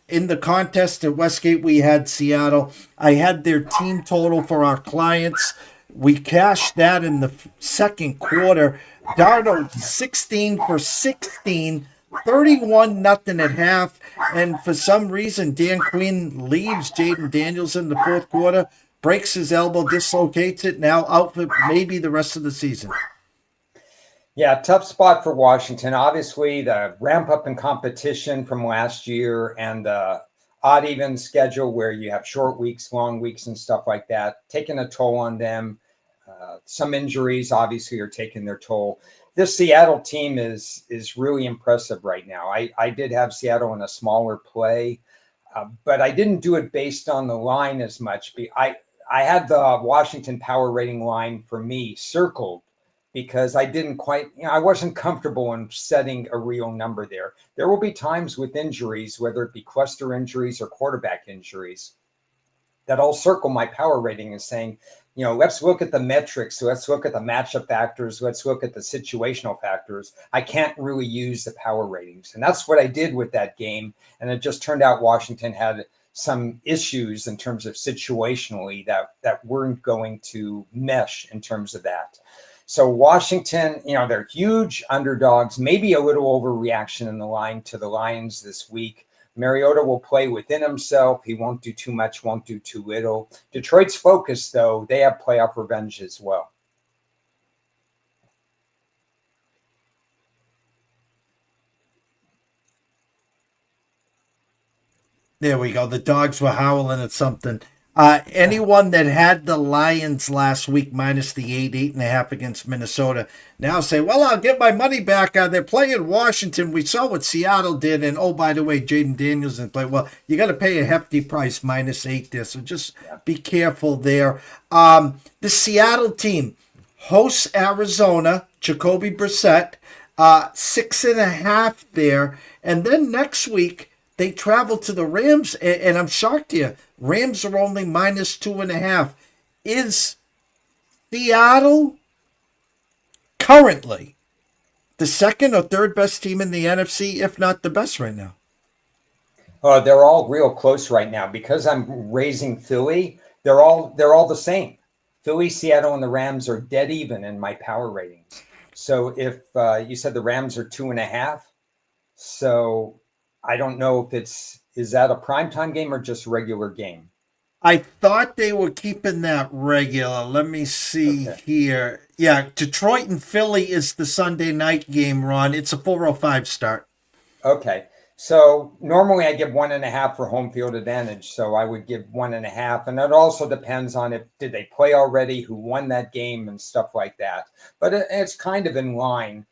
in the contest at Westgate, we had Seattle. I had their team total for our clients. We cashed that in the second quarter. Darnold, 16 for 16, 31-0 at half. And for some reason, Dan Quinn leaves Jaden Daniels in the fourth quarter, breaks his elbow, dislocates it, now out for maybe the rest of the season. Yeah, tough spot for Washington. Obviously, the ramp up in competition from last year and the odd even schedule where you have short weeks, long weeks, and stuff like that, taking a toll on them. Some injuries obviously are taking their toll. This Seattle team is really impressive right now. I did have Seattle in a smaller play, but I didn't do it based on the line as much. I had the Washington power rating line for me circled, because I didn't quite, I wasn't comfortable in setting a real number there. There will be times with injuries, whether it be cluster injuries or quarterback injuries, that I'll circle my power rating and saying, let's look at the metrics. Let's look at the matchup factors. Let's look at the situational factors. I can't really use the power ratings. And that's what I did with that game. And it just turned out Washington had some issues in terms of situationally that weren't going to mesh in terms of that. So Washington, they're huge underdogs, maybe a little overreaction in the line to the Lions this week. Mariota will play within himself. He won't do too much, won't do too little. Detroit's focus, though, they have playoff revenge as well. There we go. The dogs were howling at something. Anyone that had the Lions last week minus the 8.5 against Minnesota now say, well, I'll get my money back. They're playing Washington. We saw what Seattle did. And, oh, by the way, Jaden Daniels didn't play. Well, you got to pay a hefty price, -8 there. So just be careful there. The Seattle team hosts Arizona, Jacoby Brissett, 6.5 there. And then next week, they travel to the Rams, and I'm shocked here. Rams are only -2.5. Is Seattle currently the second or third best team in the NFC, if not the best right now? They're all real close right now because I'm raising Philly. They're all the same. Philly, Seattle, and the Rams are dead even in my power ratings. So if you said the Rams are 2.5, so I don't know if is that a primetime game or just regular game? I thought they were keeping that regular. Let me see here. Yeah, Detroit and Philly is the Sunday night game, Ron. It's a 4:05 start. Okay. So normally I give 1.5 for home field advantage. So I would give 1.5. And it also depends on did they play already, who won that game and stuff like that. But it's kind of in line.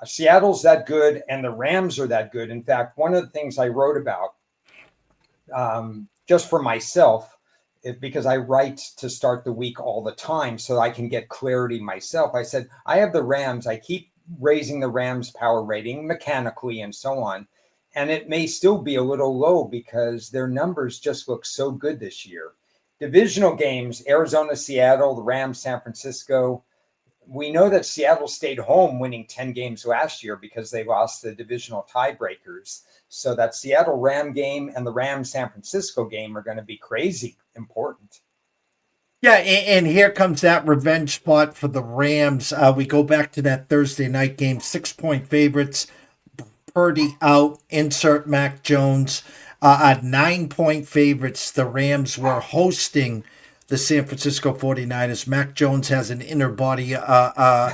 Seattle's that good and the Rams are that good. In fact, one of the things I wrote about just for myself because I write to start the week all the time so I can get clarity myself. I said, I have the Rams. I keep raising the Rams power rating mechanically and so on. And it may still be a little low because their numbers just look so good this year. Divisional games, Arizona, Seattle, the Rams, San Francisco. We know that Seattle stayed home winning 10 games last year because they lost the divisional tiebreakers. So that Seattle Ram game and the Rams San Francisco game are going to be crazy important. Yeah, and here comes that revenge spot for the Rams. We go back to that Thursday night game, 6-point favorites. Purdy out, insert Mac Jones. At 9-point favorites, the Rams were hosting the San Francisco 49ers. Mac Jones has an inner body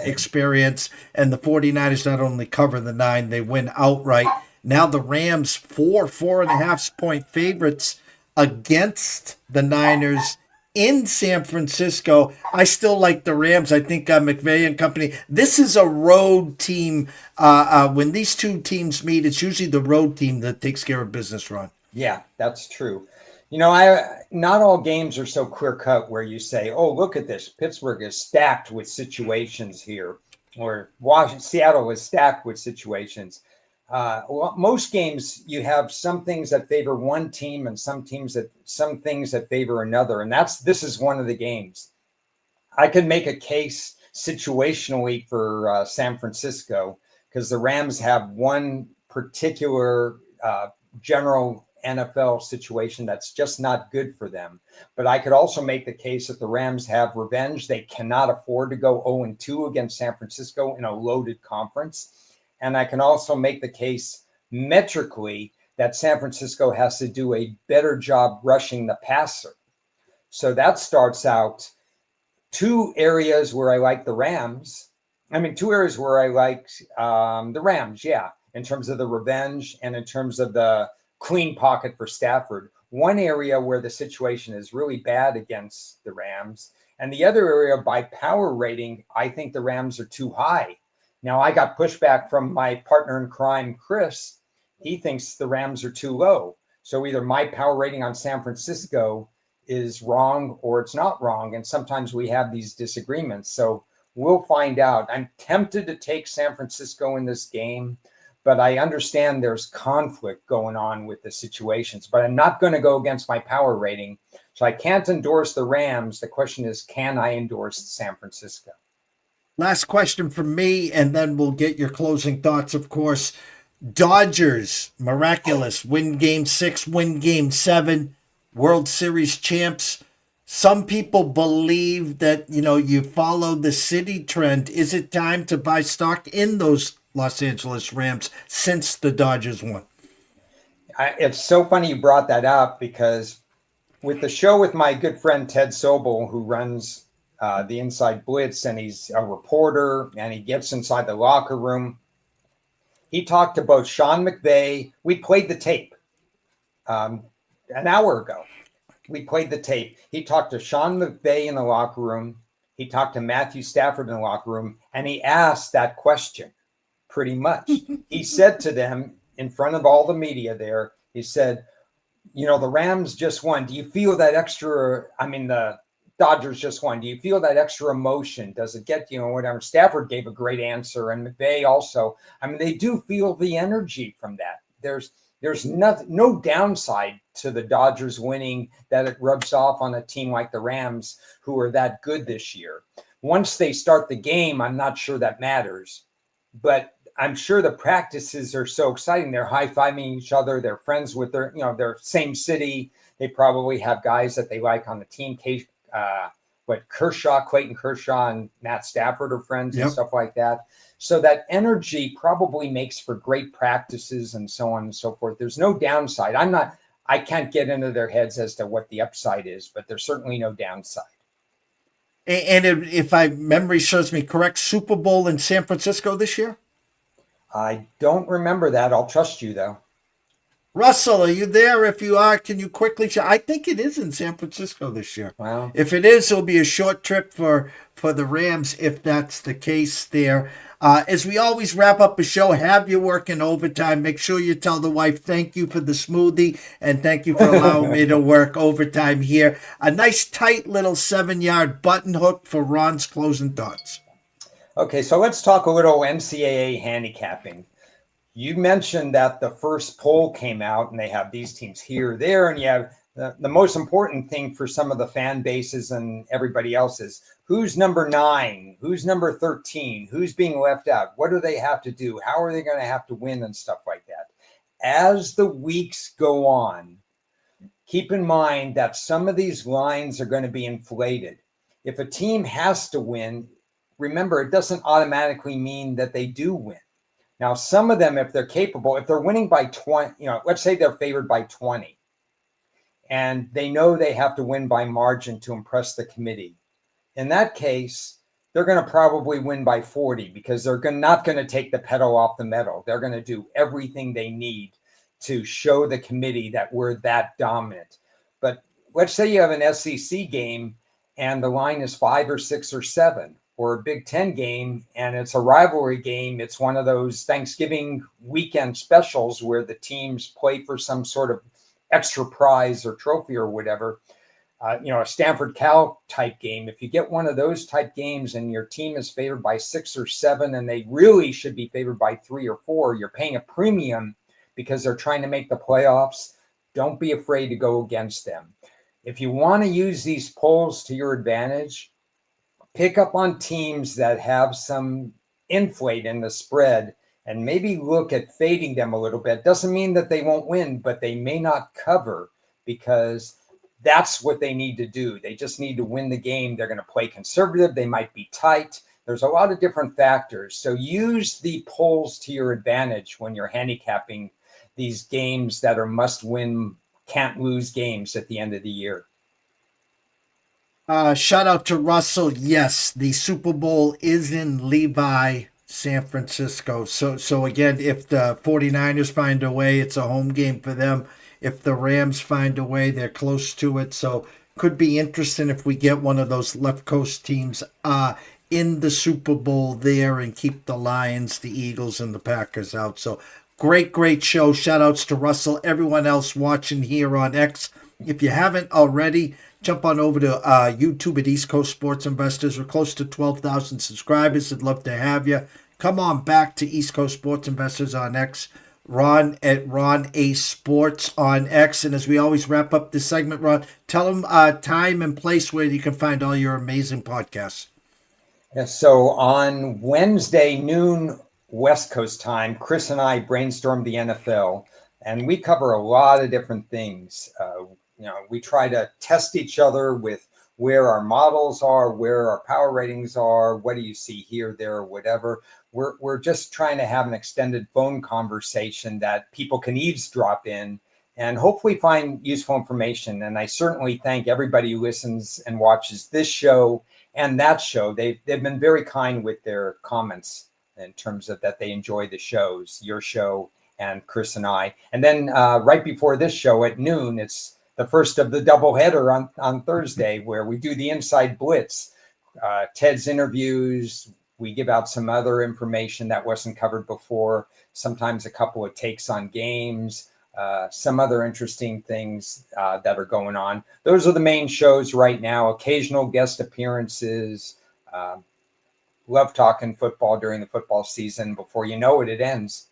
experience, and the 49ers not only cover the 9, they win outright. Now the Rams, 4.5-point favorites against the Niners in San Francisco. I still like the Rams. I think McVay and company. This is a road team. When these two teams meet, it's usually the road team that takes care of business, Ron. Yeah, that's true. Not all games are so clear cut where you say, "Oh, look at this! Pittsburgh is stacked with situations here," or Seattle is stacked with situations. Most games you have some things that favor one team and some things that favor another, and this is one of the games. I could make a case situationally for San Francisco because the Rams have one particular general NFL situation that's just not good for them. But I could also make the case that the Rams have revenge. They cannot afford to go 0-2 against San Francisco in a loaded conference. And I can also make the case metrically that San Francisco has to do a better job rushing the passer. So that starts out two areas where I like the Rams. Two areas where I like the Rams, yeah, in terms of the revenge and in terms of the clean pocket for Stafford. One area where the situation is really bad against the Rams. And the other area by power rating, I think the Rams are too high. Now, I got pushback from my partner in crime, Chris. He thinks the Rams are too low. So either my power rating on San Francisco is wrong or it's not wrong. And sometimes we have these disagreements. So we'll find out. I'm tempted to take San Francisco in this game, but I understand there's conflict going on with the situations. But I'm not going to go against my power rating. So I can't endorse the Rams. The question is, can I endorse San Francisco? Last question from me, and then we'll get your closing thoughts, of course. Dodgers, miraculous, win game 6, win game 7, World Series champs. Some people believe that, you follow the city trend. Is it time to buy stock in those Los Angeles Rams since the Dodgers won? It's so funny you brought that up because with the show with my good friend Ted Sobel, who runs the Inside Blitz, and he's a reporter, and he gets inside the locker room. He talked to both Sean McVay. We played the tape an hour ago. We played the tape. He talked to Sean McVay in the locker room. He talked to Matthew Stafford in the locker room, and he asked that question pretty much. He said to them in front of all the media there, he said, the Rams just won. Do you feel that extra, the Dodgers just won. Do you feel that extra emotion? Does it get, whatever? Stafford gave a great answer, and McVay also. They do feel the energy from that. There's no downside to the Dodgers winning that it rubs off on a team like the Rams, who are that good this year. Once they start the game, I'm not sure that matters. But I'm sure the practices are so exciting. They're high-fiving each other. They're friends with their same city. They probably have guys that they like on the team. Clayton Kershaw and Matt Stafford are friends and stuff like that. So that energy probably makes for great practices and so on and so forth. There's no downside. I can't get into their heads as to what the upside is, but there's certainly no downside. And if my memory serves me correct, Super Bowl in San Francisco this year? I don't remember that. I'll trust you, though. Russell, are you there? If you are, can you quickly show? I think it is in San Francisco this year. Wow. If it is, it'll be a short trip for the Rams if that's the case there. As we always wrap up a show, have you working overtime. Make sure you tell the wife thank you for the smoothie and thank you for allowing me to work overtime here. A nice tight little 7-yard button hook for Ron's closing thoughts. Okay, so let's talk a little NCAA handicapping. You mentioned that the first poll came out and they have these teams here, there, and you have the most important thing for some of the fan bases and everybody else is who's number 9, who's number 13, who's being left out, what do they have to do, how are they going to have to win and stuff like that. As the weeks go on, keep in mind that some of these lines are going to be inflated. If a team has to win, remember, it doesn't automatically mean that they do win. Now, some of them, if they're capable, if they're winning by 20, let's say they're favored by 20, and they know they have to win by margin to impress the committee. In that case, they're going to probably win by 40 because they're not going to take the pedal off the metal. They're going to do everything they need to show the committee that we're that dominant. But let's say you have an SEC game and the line is 5 or 6 or 7. Or a Big Ten game, and it's a rivalry game. It's one of those Thanksgiving weekend specials where the teams play for some sort of extra prize or trophy or whatever. A Stanford Cal type game. If you get one of those type games and your team is favored by 6 or 7, and they really should be favored by 3 or 4, you're paying a premium because they're trying to make the playoffs. Don't be afraid to go against them. If you want to use these polls to your advantage, pick up on teams that have some inflate in the spread and maybe look at fading them a little bit. Doesn't mean that they won't win, but they may not cover because that's what they need to do. They just need to win the game. They're going to play conservative. They might be tight. There's a lot of different factors. So use the polls to your advantage when you're handicapping these games that are must-win, can't-lose games at the end of the year. Shout out to Russell. Yes, the Super Bowl is in Levi, San Francisco. So again, if the 49ers find a way, it's a home game for them. If the Rams find a way, they're close to it. So could be interesting if we get one of those left coast teams in the Super Bowl there and keep the Lions, the Eagles, and the Packers out. So great show. Shout outs to Russell. Everyone else watching here on X. If you haven't already, jump on over to YouTube at East Coast Sports Investors. We're close to 12,000 subscribers. I'd love to have you. Come on back to East Coast Sports Investors on X. Ron at ronacesports on X. And as we always wrap up this segment, Ron, tell them time and place where you can find all your amazing podcasts. Yeah, so on Wednesday noon West Coast time, Chris and I brainstormed the NFL, and we cover a lot of different things. We try to test each other with where our models are, where our power ratings are, what do you see here, there, or whatever. We're just trying to have an extended phone conversation that people can eavesdrop in and hopefully find useful information. And I certainly thank everybody who listens and watches this show and that show. They've been very kind with their comments in terms of that they enjoy the shows, your show and Chris and I. And then right before this show at noon, it's the first of the doubleheader on Thursday, where we do the Inside Blitz, Ted's interviews. We give out some other information that wasn't covered before, sometimes a couple of takes on games, some other interesting things that are going on. Those are the main shows right now, occasional guest appearances. Love talking football during the football season. Before you know it, it ends.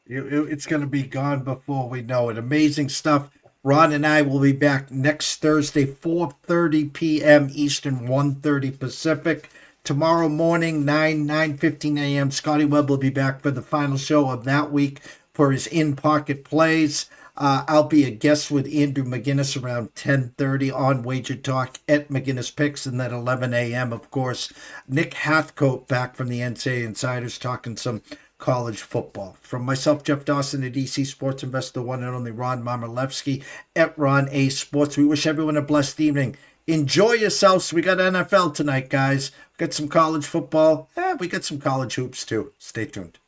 It's going to be gone before we know it. Amazing stuff. Ron and I will be back next Thursday, 4:30 p.m. Eastern, 1:30 Pacific. Tomorrow morning, 9:15 a.m., Scotty Webb will be back for the final show of that week for his in-pocket plays. I'll be a guest with Andrew McGinnis around 10:30 on Wager Talk at McGinnis Picks, and then 11 a.m., of course, Nick Hathcote back from the NCAA Insiders talking some college football. From myself, Jeff Dawson at DC Sports Investor, one and only Ron Marmolevsky at Ron A Sports. We wish everyone a blessed evening. Enjoy yourselves. We got NFL tonight, guys. We got some college football. We got some college hoops, too. Stay tuned.